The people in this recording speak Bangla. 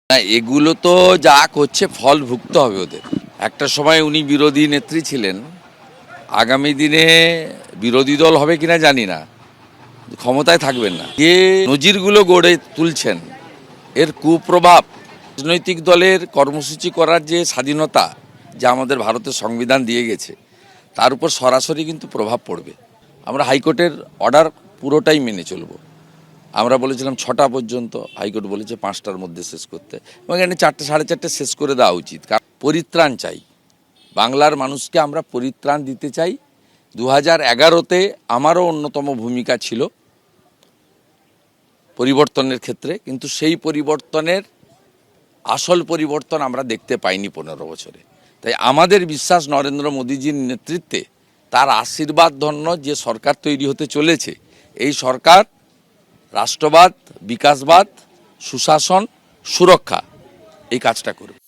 না, এগুলো তো যা করছে ফল ভুগতে হবে ওদের। একটা সময় উনি বিরোধী নেত্রী ছিলেন, আগামী দিনে বিরোধী দল হবে কিনা জানি না, ক্ষমতায় থাকবেন না। যে নজিরগুলো গড়ে তুলছেন এর কুপ্রভাব রাজনৈতিক দলের কর্মসূচি করার যে স্বাধীনতা যা আমাদের ভারতের সংবিধান দিয়ে গেছে তার উপর সরাসরি কিন্তু প্রভাব পড়বে। আমরা হাইকোর্টের অর্ডার পুরোটাই মেনে চলব। আমরা বলেছিলাম 6টা পর্যন্ত, হাইকোর্ট বলেছে 5টার মধ্যে শেষ করতে, এবং এখানে 4টে 4:30 শেষ করে দেওয়া উচিত। কারণ পরিত্রাণ চাই, বাংলার মানুষকে আমরা পরিত্রাণ দিতে চাই। 2011-তে আমারও অন্যতম ভূমিকা ছিল পরিবর্তনের ক্ষেত্রে, কিন্তু সেই পরিবর্তনের আসল পরিবর্তন আমরা দেখতে পাইনি 15 বছরে। তাই আমাদের বিশ্বাস নরেন্দ্র মোদীজির নেতৃত্বে তার আশীর্বাদ ধন্য যে সরকার তৈরি হতে চলেছে, এই সরকার রাষ্ট্রবাদ, বিকাশবাদ, সুশাসন, সুরক্ষা এই কাজটা করবে।